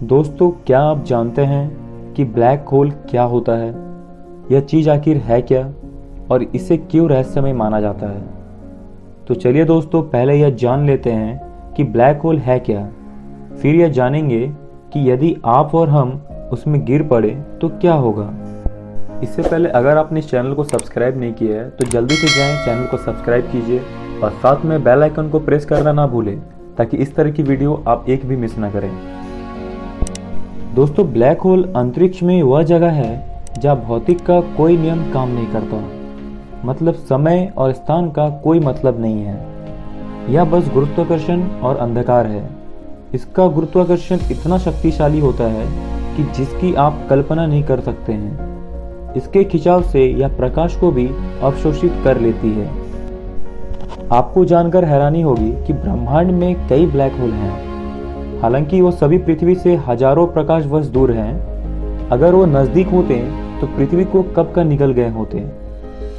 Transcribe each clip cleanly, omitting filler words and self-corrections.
दोस्तों, क्या आप जानते हैं कि ब्लैक होल क्या होता है? यह चीज़ आखिर है क्या और इसे क्यों रहस्यमय माना जाता है? तो चलिए दोस्तों, पहले यह जान लेते हैं कि ब्लैक होल है क्या। फिर यह जानेंगे कि यदि आप और हम उसमें गिर पड़े तो क्या होगा। इससे पहले अगर आपने इस चैनल को सब्सक्राइब नहीं किया है तो जल्दी से जाएं, चैनल को सब्सक्राइब कीजिए और साथ में बेल आइकन को प्रेस करना ना भूलें ताकि इस तरह की वीडियो आप एक भी मिस ना करें। दोस्तों, ब्लैक होल अंतरिक्ष में वह जगह है जहाँ भौतिक का कोई नियम काम नहीं करता। मतलब समय और स्थान का कोई मतलब नहीं है। यह बस गुरुत्वाकर्षण और अंधकार है। इसका गुरुत्वाकर्षण इतना शक्तिशाली होता है कि जिसकी आप कल्पना नहीं कर सकते हैं। इसके खिंचाव से यह प्रकाश को भी अवशोषित कर लेती है। आपको जानकर हैरानी होगी कि ब्रह्मांड में कई ब्लैक होल हैं। हालांकि वो सभी पृथ्वी से हजारों प्रकाश वर्ष दूर हैं। अगर वो नज़दीक होते तो पृथ्वी को कब का निकल गए होते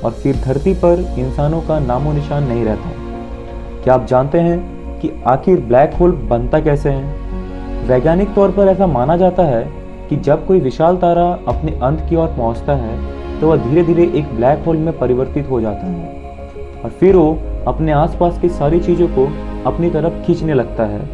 और फिर धरती पर इंसानों का नामो निशान नहीं रहता। क्या आप जानते हैं कि आखिर ब्लैक होल बनता कैसे है? वैज्ञानिक तौर पर ऐसा माना जाता है कि जब कोई विशाल तारा अपने अंत की ओर पहुंचता है तो वह धीरे धीरे एक ब्लैक होल में परिवर्तित हो जाता है और फिर वो अपने आसपास की सारी चीज़ों को अपनी तरफ खींचने लगता है।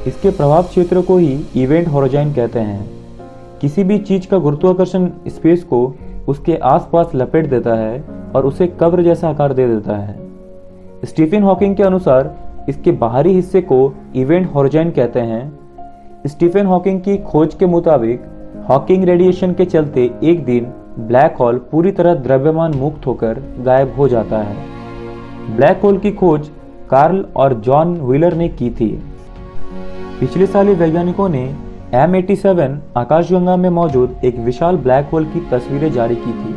इसके प्रभाव क्षेत्र को ही इवेंट होराइजन कहते हैं। किसी भी चीज का गुरुत्वाकर्षण स्पेस को उसके आसपास लपेट देता है और उसे कब्र जैसा आकार दे देता है। स्टीफन हॉकिंग के अनुसार इसके बाहरी हिस्से को इवेंट होराइजन कहते हैं। स्टीफन हॉकिंग की खोज के मुताबिक हॉकिंग रेडिएशन के चलते एक दिन ब्लैक होल पूरी तरह द्रव्यमान मुक्त होकर गायब हो जाता है। ब्लैक होल की खोज कार्ल और जॉन व्हीलर ने की थी। पिछले साल ही वैज्ञानिकों ने M87 आकाशगंगा में मौजूद एक विशाल ब्लैक होल की तस्वीरें जारी की थी।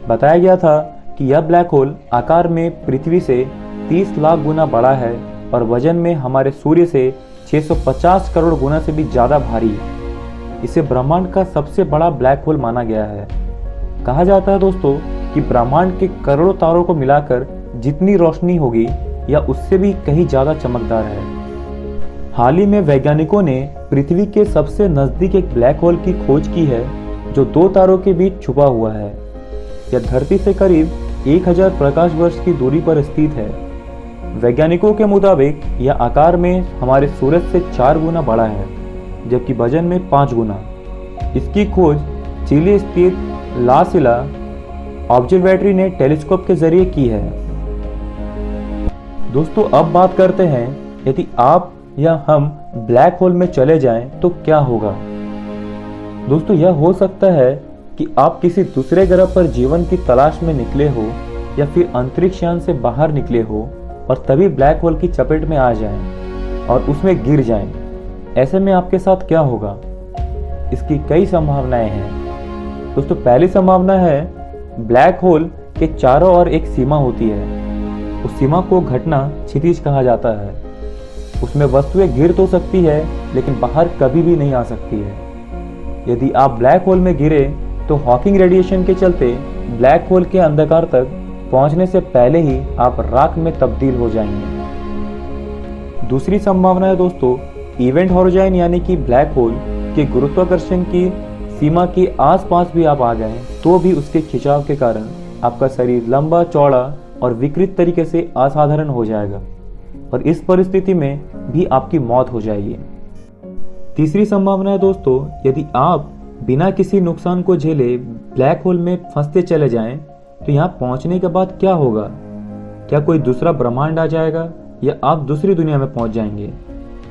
बताया गया था कि यह ब्लैक होल आकार में पृथ्वी से 30 लाख गुना बड़ा है और वजन में हमारे सूर्य से 650 करोड़ गुना से भी ज़्यादा भारी है। इसे ब्रह्मांड का सबसे बड़ा ब्लैक होल माना गया है। कहा जाता है दोस्तों कि ब्रह्मांड के करोड़ों तारों को मिलाकर जितनी रोशनी होगी या उससे भी कहीं ज़्यादा चमकदार है। हाल ही में वैज्ञानिकों ने पृथ्वी के सबसे नजदीक एक ब्लैक होल की खोज की है जो दो तारों के बीच छुपा हुआ है। यह धरती से करीब 1000 प्रकाश वर्ष की दूरी पर स्थित है। वैज्ञानिकों के मुताबिक यह आकार में हमारे सूरज से 4 गुना बड़ा है जबकि वजन में 5 गुना। इसकी खोज चिली स्थित ला सिला ऑब्जर्वेटरी ने टेलीस्कोप के जरिए की है। दोस्तों, अब बात करते हैं यदि आप या हम ब्लैक होल में चले जाएं तो क्या होगा। दोस्तों, यह हो सकता है कि आप किसी दूसरे ग्रह पर जीवन की तलाश में निकले हो या फिर अंतरिक्ष यान से बाहर निकले हो और तभी ब्लैक होल की चपेट में आ जाएं और उसमें गिर जाएं। ऐसे में आपके साथ क्या होगा? इसकी कई संभावनाएं हैं। दोस्तों, पहली संभावना है ब्लैक होल के चारों ओर एक सीमा होती है। उस सीमा को घटना क्षितिज कहा जाता है। उसमें वस्तुएं गिर तो सकती है लेकिन बाहर कभी भी नहीं आ सकती है। यदि आप ब्लैक होल में गिरे तो हॉकिंग रेडिएशन के चलते ब्लैक होल के अंधकार तक पहुंचने से पहले ही आप राख में तब्दील हो जाएंगे। दूसरी संभावना है दोस्तों इवेंट होराइजन, यानी कि ब्लैक होल के गुरुत्वाकर्षण की सीमा के आसपास भी आप आ जाएं तो भी उसके खिंचाव के कारण आपका शरीर लंबा चौड़ा और विकृत तरीके से असाधारण हो जाएगा और इस परिस्थिति में भी आपकी मौत हो जाएगी। तीसरी संभावना है दोस्तों, यदि आप बिना किसी नुकसान को झेले ब्लैक होल में फंसते चले जाएं तो यहाँ पहुंचने के बाद क्या होगा? क्या कोई दूसरा ब्रह्मांड आ जाएगा या आप दूसरी दुनिया में पहुंच जाएंगे?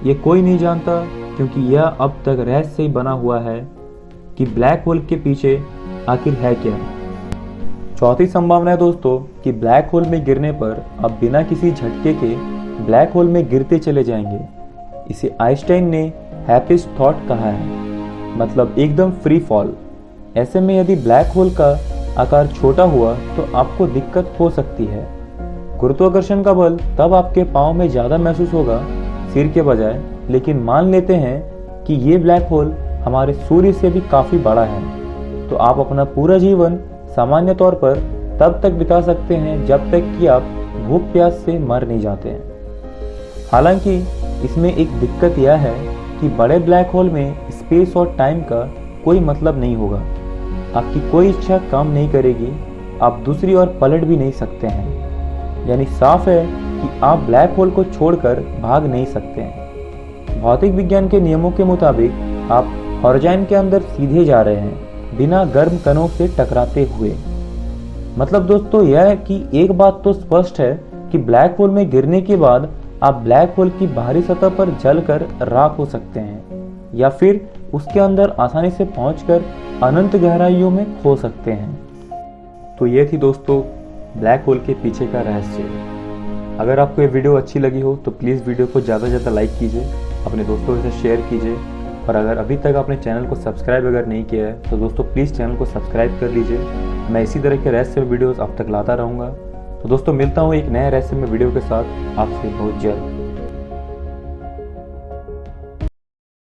ये कोई नहीं जानता क्योंकि यह अब तक रहस्य ही बना हुआ है कि ब्लैक होल के पीछे आखिर है क्या। चौथी संभावना है दोस्तों कि ब्लैक होल में गिरने पर आप बिना किसी झटके के ब्लैक होल में गिरते चले जाएंगे। इसे आइंस्टाइन ने हैप्पीस्ट थॉट कहा है, मतलब एकदम फ्री फॉल। ऐसे में यदि ब्लैक होल का आकार छोटा हुआ तो आपको दिक्कत हो सकती है। गुरुत्वाकर्षण का बल तब आपके पाँव में ज़्यादा महसूस होगा सिर के बजाय, लेकिन मान लेते हैं कि ये ब्लैक होल हमारे सूर्य से भी काफ़ी बड़ा है तो आप अपना पूरा जीवन सामान्य तौर पर तब तक बिता सकते हैं जब तक कि आप भूख प्यास से मर नहीं जाते हैं। हालांकि इसमें एक दिक्कत यह है कि बड़े ब्लैक होल में स्पेस और टाइम का कोई मतलब नहीं होगा। आपकी कोई इच्छा काम नहीं करेगी, आप दूसरी ओर पलट भी नहीं सकते हैं। यानी साफ है कि आप ब्लैक होल को छोड़कर भाग नहीं सकते हैं। भौतिक विज्ञान के नियमों के मुताबिक आप हॉरिजॉन के अंदर सीधे जा रहे हैं, बिना गर्म कणों से टकराते हुए। मतलब दोस्तों यह है कि एक बात तो स्पष्ट है कि ब्लैक होल में गिरने के बाद आप ब्लैक होल की बाहरी सतह पर जलकर राख हो सकते हैं, या फिर उसके अंदर आसानी से पहुंचकर अनंत गहराइयों में खो सकते हैं। तो ये थी दोस्तों ब्लैक होल के पीछे का रहस्य। अगर आपको ये वीडियो अच्छी लगी हो तो प्लीज़ वीडियो को ज़्यादा से ज़्यादा लाइक कीजिए, अपने दोस्तों के साथ शेयर कीजिए, और अगर अभी तक आपने चैनल को सब्सक्राइब अगर नहीं किया है तो दोस्तों प्लीज़ चैनल को सब्सक्राइब कर लीजिए। मैं इसी तरह के रहस्य वीडियोस अब तक लाता रहूँगा। तो दोस्तों मिलता हूँ एक नए रहस्य में वीडियो के साथ आपसे बहुत जल्द।